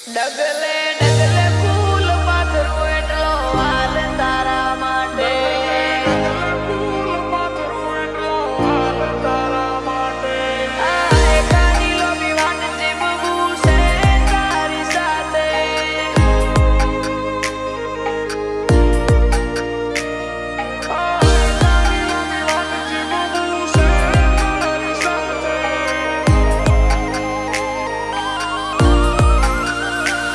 ડગલે ડગલે ફૂલ પાથરું એટલો હાલ તારા માટે આ એકાની લોભી વાટ જીવવું છે તારી સાથે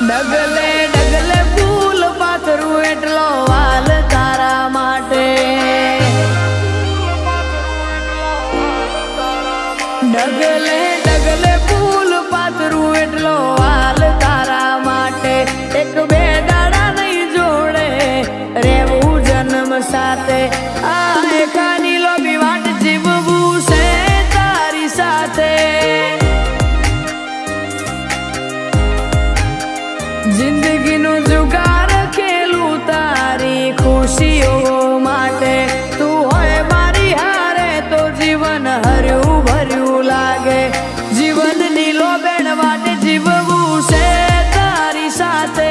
ડગલે ડગલે ફૂલ પાથરું એટલો હાલ તારા માટે ડગલે ડગલે ફૂલ પાથરું એટલો હાલ તારા માટે એક બે દાડા નહીં જોડે રેવું જન્મ સાથે આ એકાની લોભી વાટ જીવવું છે તારી સાથે જિંદગીનું જુગાર ખેલું તારી ખુશીઓ માટે તું હોય મારી હારે તો જીવન હર્યું ભર્યું લાગે જીવનની લોબેણ વાટે જીવવું છે તારી સાથે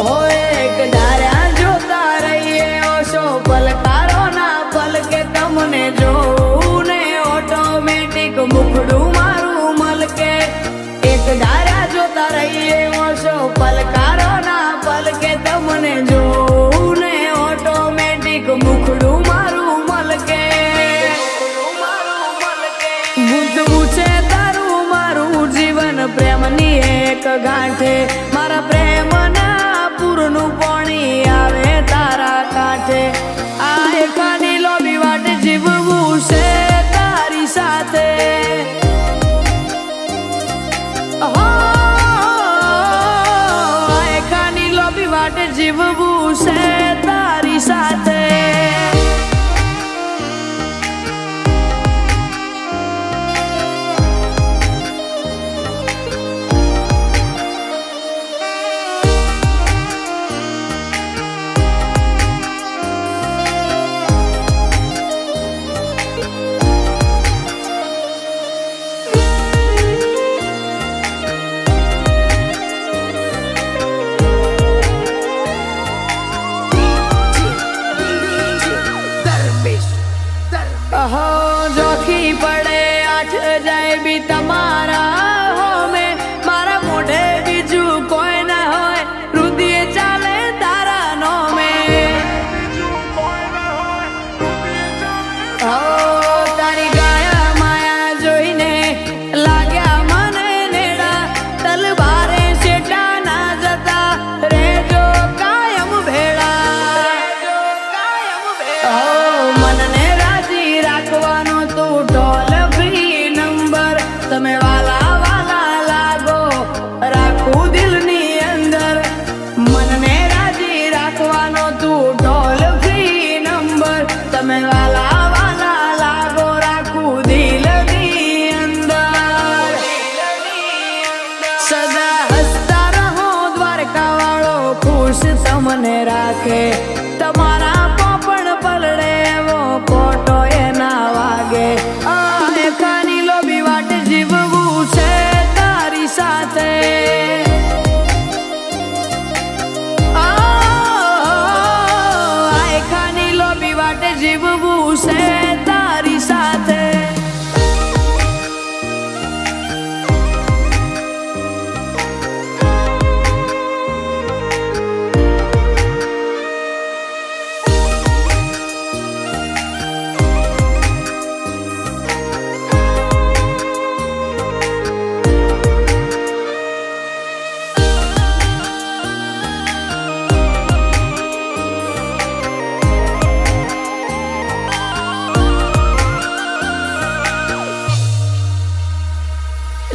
હોય એક ધાર્યા જોતા રહીએ ઓશો પલકારો ના પલકે તમને જોઉં ને ઓટોમેટિક મુખડું મારું મલકે એક ધાર્યા જોતા રહીએ ઓશો પલકારો ના પલકે તમને જોઉં ને ઓટોમેટિક મુખડું મારું મલકે ગુંથવું છે તારું મારું જીવન પ્રેમની એક ગાંઠે મારા પ્રેમના પૂરનું પાણી આવે તારા કાંઠે આ એકાની લોભી વાટ જીવવું છે તારી સાથે એકાની લોભી વાટ જીવવું છે તારી સાથે જોખી પડે આઠ જાય બી તમારા હોમે મારા મોઢે બીજું કોઈ ના હોય રુધિર ચાલે તારા નોમે તારી ગાયા માયા જોઈને લાગ્યા મને નેડા તલવારે શેટા ના જતા રેજો કાયમ ભેળા મનને રાખવાનો તું ટોલ ફ્રી નંબર તમે વાલા વાલા લાગો રાખું દિલની અંદર મનને રાજી રાખવાનો તું ટોલ ફ્રી નંબર તમે વાલા વાલા લાગો રાખું દિલની અંદર સદા હસતા રહો દ્વારકા વાળો ખુશ તમને રાખે તમારા પોપણ પલડે એવો કોટો ના વાગે આ એકાની લોભી વાટ જીવવું છે તારી સાથે આ એકાની લોભી વાટ જીવવું છે તારી સાથે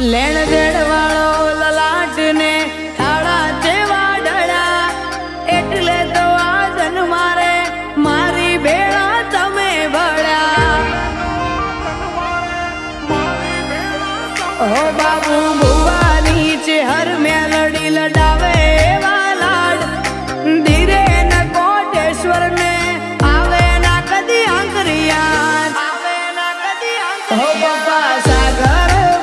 લેણ દેડ વાળો લલાટ ને થાળા જેવા ડળા એટલે તો આજન મારે મારી ભેળા તમે ભળ્યા હો બાબુ ભુવાની ચેહર મેલડી લડાવે એવા લાડ ધીરે ન કોટેશ્વર ને આવે ના કદી આંકરિયા હો બાપા સાગર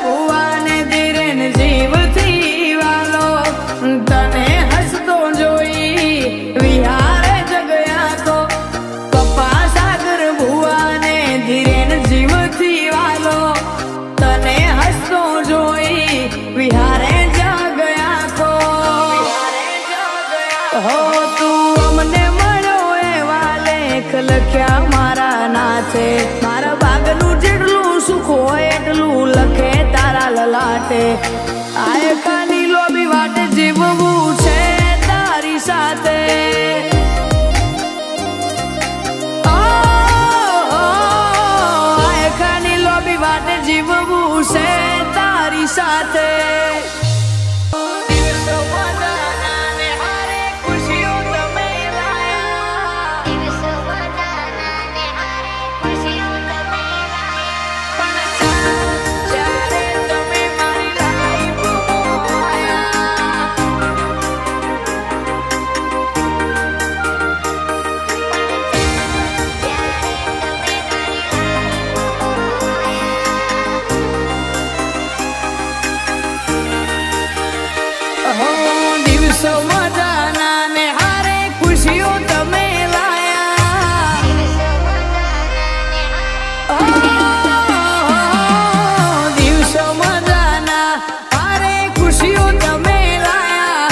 લલાટે આય કાની લોબી વાટે જીવવું છે તારી સાથે આય કાની લોબી વાટે જીવવું છે તારી સાથે દિવસો મજાના ને હારે ખુશીઓ તમે લાયા દિવસો મજાના હારે ખુશીઓ તમે લાયા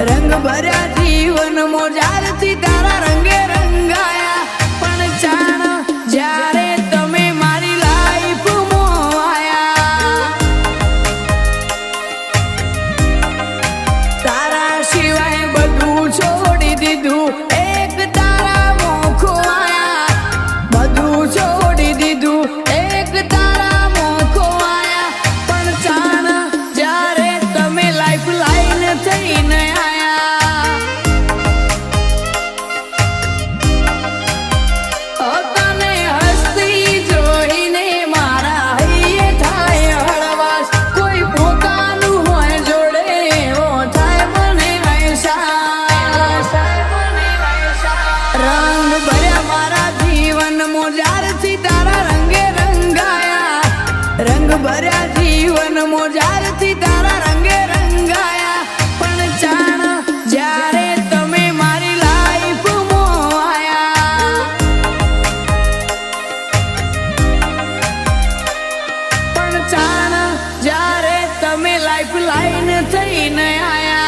રંગ ભર્યા જીવન મોજારથી તારા રંગે રંગાયા પણ જાણ જ્યારે તમે મારી લાઈફમાં આયા તારા સિવાય બધું છોડી દીધું એક તારા મોખો આયા બધું છોડી દીધું એક તારા મોખો આયા પણ જાણ જ્યારે તમે લાઈફ લાઈન થઈને આયા તને હસતી જોઈને મારા હૈયે થાય હળવાશ કોઈ પોતાનું હોય જોડે એવો થાય મને અહેસાસ રંગ ભર્યા મારા જીવન મોજારથી તારા રંગે રંગાયા રંગ ભર્યા જીવન મોજારથી તારા રંગે રંગાયા પણ જાણ જ્યારે તમે મારી લાઈફમાં આયા પણ જાણ જ્યારે તમે લાઈફ લાઈન થઈને આયા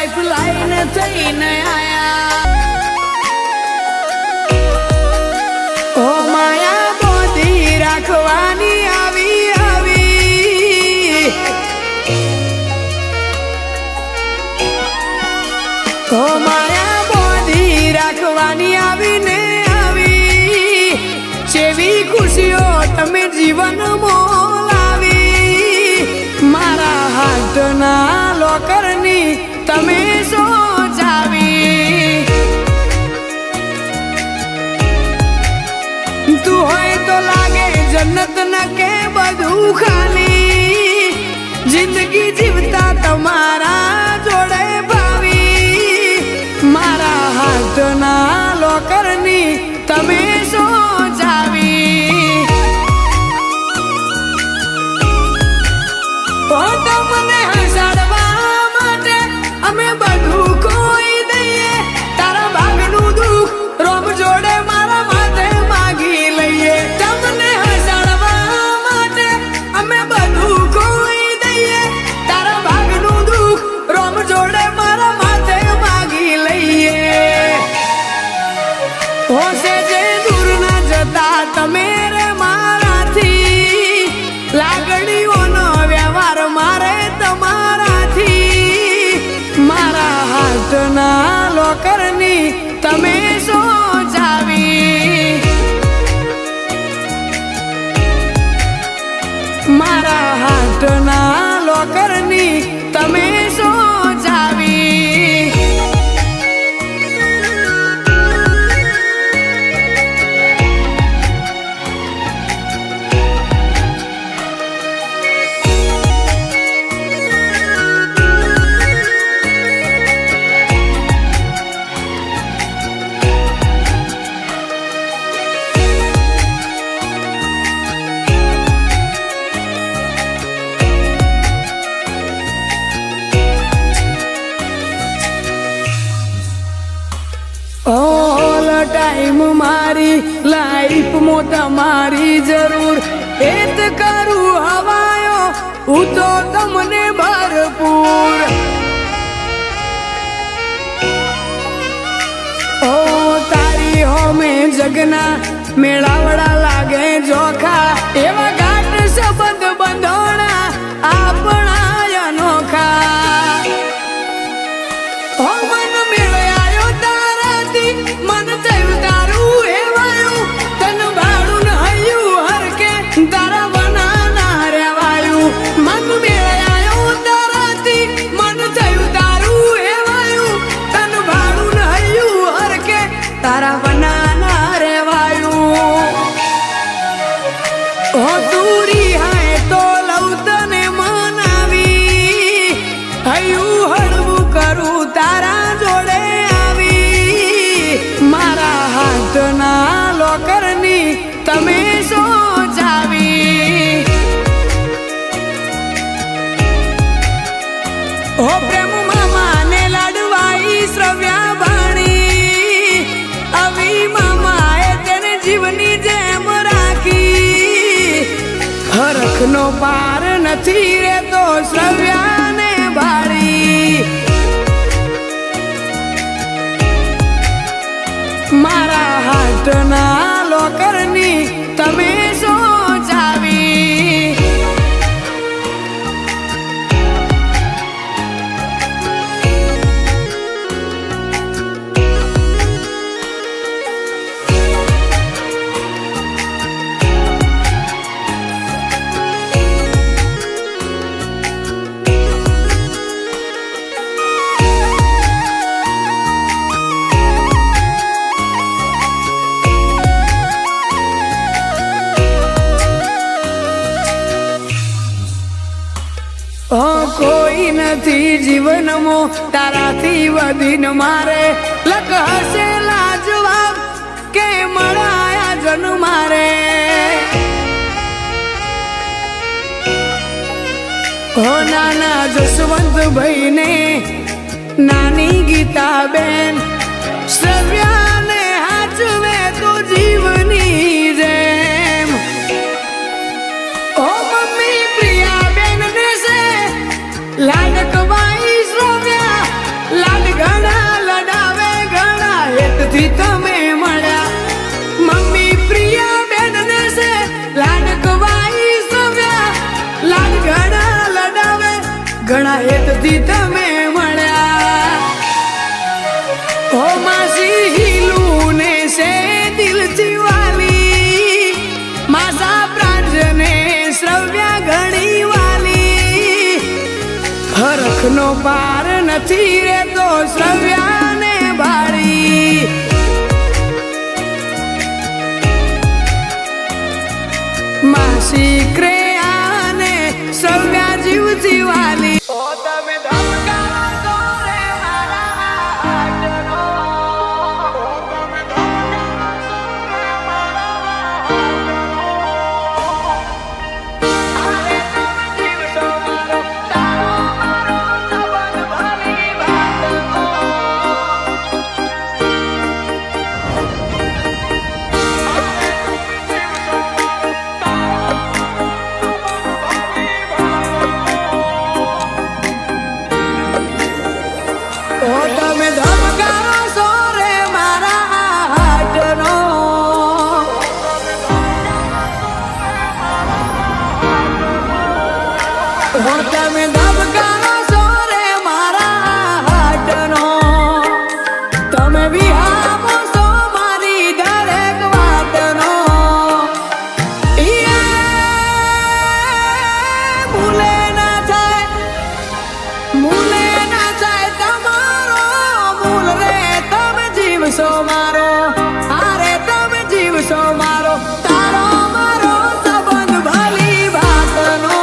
લાઈફ લાઈન થઈને આયા ઓ માયા બોધી રાખવાની આવી ઓ માયા બોધી રાખવાની આવીને આવી જેવી ખુશીઓ તમે જીવન મોલાવી મારા હાથના લોકરની તમે સોચાવી તું હોય તો લાગે જન્નત ન કે બધું ખાલી જિંદગી જીવતા તમારા જોડે મારા હાથના લોકરની તમે સોચાવી ઓ તમને હસાડવા માટે અમે બધું કોઈ દઈએ તારા ભાગનું દુઃખ રોમ જોડે મારા માથે માગી લઈએ તમને હસાડવા માટે અમે બધું કોઈ દઈએ તારા ભાગનું દુઃખ રોમ જોડે મારા માથે માગી લઈએ હોશે જે દૂર ના જતા તમે રે મારાથી લાગણીઓનો વ્યવહાર મારે તમારાથી મારા હાથના લોકરની તમે સોચાવી મારા હાથના લોકરની તમે સોચાવી ઓલ ટાઈમ મારી લાઈફમાં તમારી જરૂર એત કરું હવાયો હું તો તમને ભરપૂર ઓ તારી હોમે જગના મેળાવડા લાગે જોખા એવા ઘાટ સંબંધ બંધોણા આપણા અનોખા ઓ મન મેળાયો મન થયું તારું હેવાયું તન ભાડું ન હૈયું હરકે તારા બનાના રેવાયું મન મેળાયો તારાથી મન થયું તારું હેવાયું તન ભાડું ન હૈયું હરકે તારા બનાના રેવાયું ઓ દૂરી હાય તો લઉં તને મનાવી હૈયું હળવું કરું તારા જોડે મારા હાથના લોકરની તમે સોચાવી ઓ પ્રેમ મામાને લાડવાઈ શ્રવ્યા ભાણી આવી મામાએ તેને જીવની જેમ રાખી હરખનો પાર નથી રેતો શ્રવ્યાને ભાળી મારા હાથના લોકરની તમે સોચાવી કોઈ નથી જીવનમાં તારાથી વધીને મારે લક હશે લાજવાબ કે મળાયા જન મારે હો નાના જસવંત ભાઈને નાની ગીતા બેન શ્રવ્યાને હાચવે તો જીવની જેમ ઓ મમ્મી પ્રિયા બેન ને છે લાડકવાઈ શ્રવ્યા હેતથી તમે મળ્યા. મમ્મી પ્રિયા બેન ને છે લાડકવાઈ સવ્યા, લાડ ઘણા લડાવે ઘણા હેતથી તમે મળ્યા. ઓ માસી હીલું ને છે દિલથી વાલી, માસા પ્રાંજને શ્રવ્યા ઘણી વાલી. હરખનો પાર નથી રેતો શ્રવ્યાને બાળી. માસી ક્રેયાને શ્રવ્યા જીવથી વાલી. ઓ તમે ધમકારો છો રે મારા હાર્ટનો, ઓ તમે ધમકારો છો રે મારા હાર્ટનો. આરે તમે જીવશો મારો, તારો મારો સંબંધ ભલી વાતનો. ઓ તમે ધમકારો છો રે મારા હાર્ટનો, ઓ તમે ધમકારો છો રે મારા હાર્ટનો. તમે વિહામો છો મારી દરેક વાતનો. ભૂલે ના જાય, ભૂલે ના જાય તમારો ભૂલ રે. તમે જીવશો મારો, અરે તમે જીવશો મારો, તારો મારો સંબંધ ભલી વાતનો.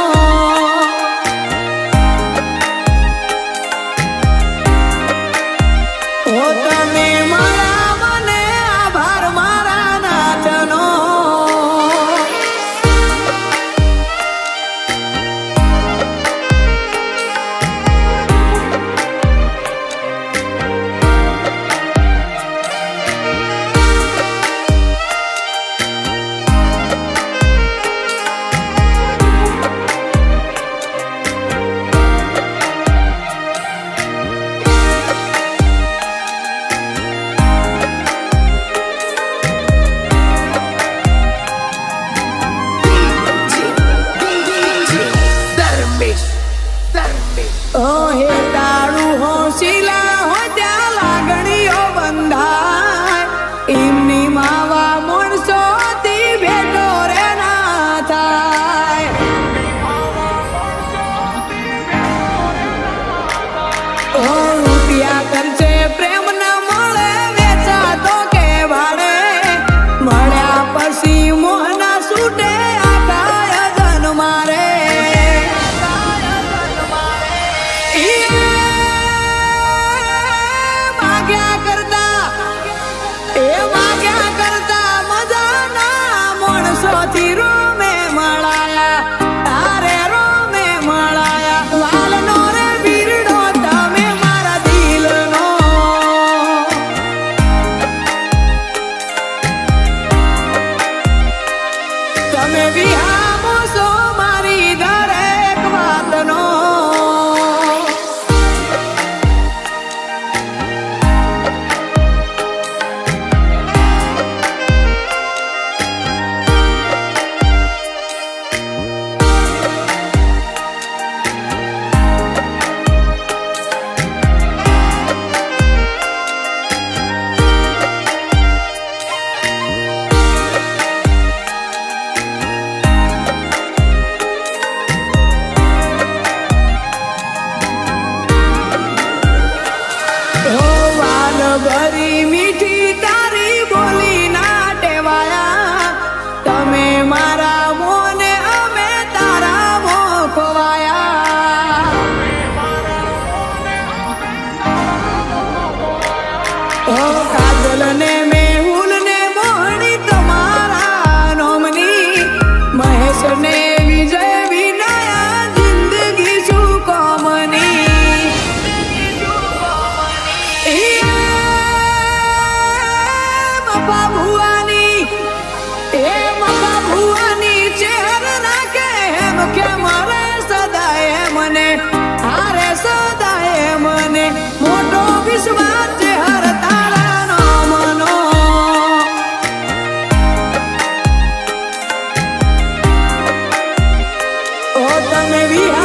વિહા